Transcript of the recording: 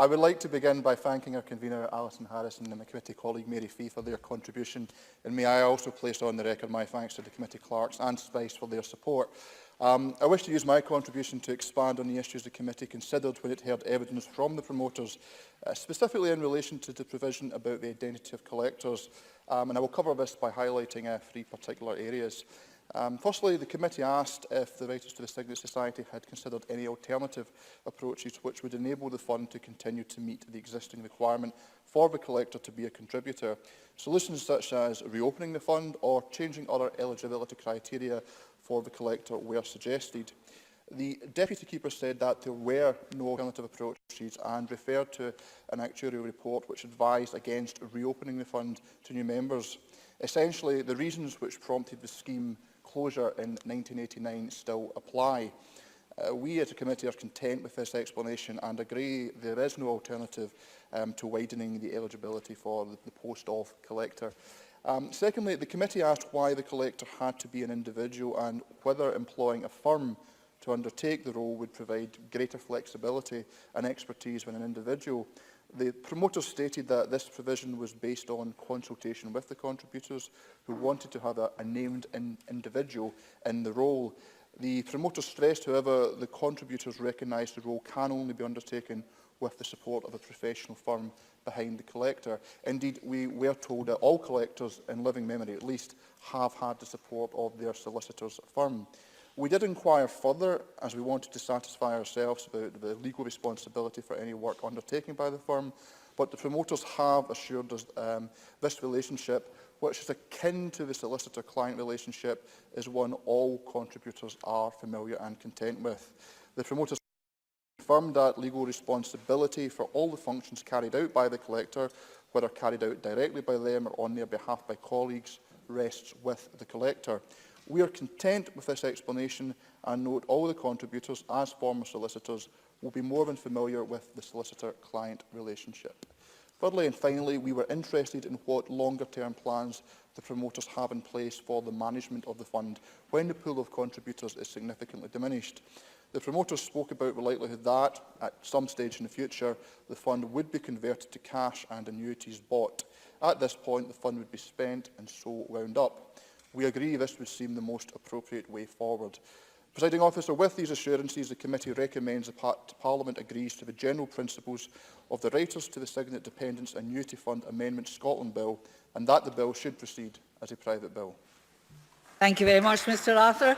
I would like to begin by thanking our convener Alison Harris and my committee colleague Mary Fee for their contribution, and may I also place on the record my thanks to the committee clerks and Spice for their support. I wish to use my contribution to expand on the issues the committee considered when it heard evidence from the promoters, specifically in relation to the provision about the identity of collectors, and I will cover this by highlighting 3 particular areas. Firstly, the committee asked if the Writers to the Signet Society had considered any alternative approaches which would enable the fund to continue to meet the existing requirement for the collector to be a contributor. Solutions such as reopening the fund or changing other eligibility criteria for the collector were suggested. The Deputy Keeper said that there were no alternative approaches and referred to an actuarial report which advised against reopening the fund to new members. Essentially, the reasons which prompted the scheme closure in 1989 still apply. We as a committee are content with this explanation and agree there is no alternative to widening the eligibility for the post of collector. Secondly, the committee asked why the collector had to be an individual and whether employing a firm to undertake the role would provide greater flexibility and expertise than an individual. The promoters stated that this provision was based on consultation with the contributors who wanted to have a named individual in the role. The promoters stressed, however, the contributors recognise the role can only be undertaken with the support of a professional firm behind the collector. Indeed, we were told that all collectors, in living memory at least, have had the support of their solicitor's firm. We did inquire further, as we wanted to satisfy ourselves about the legal responsibility for any work undertaken by the firm, but the promoters have assured us this relationship, which is akin to the solicitor-client relationship, is one all contributors are familiar and content with. The promoters confirmed that legal responsibility for all the functions carried out by the collector, whether carried out directly by them or on their behalf by colleagues, rests with the collector. We are content with this explanation and note all the contributors, as former solicitors, will be more than familiar with the solicitor-client relationship. Thirdly and finally, we were interested in what longer-term plans the promoters have in place for the management of the fund when the pool of contributors is significantly diminished. The promoters spoke about the likelihood that, at some stage in the future, the fund would be converted to cash and annuities bought. At this point, the fund would be spent and so wound up. We agree this would seem the most appropriate way forward. Presiding Officer, with these assurances, the committee recommends that Parliament agrees to the general principles of the Writers to the Signet Dependents Annuity Fund Amendment Scotland Bill, and that the bill should proceed as a private bill. Thank you very much, Mr Arthur.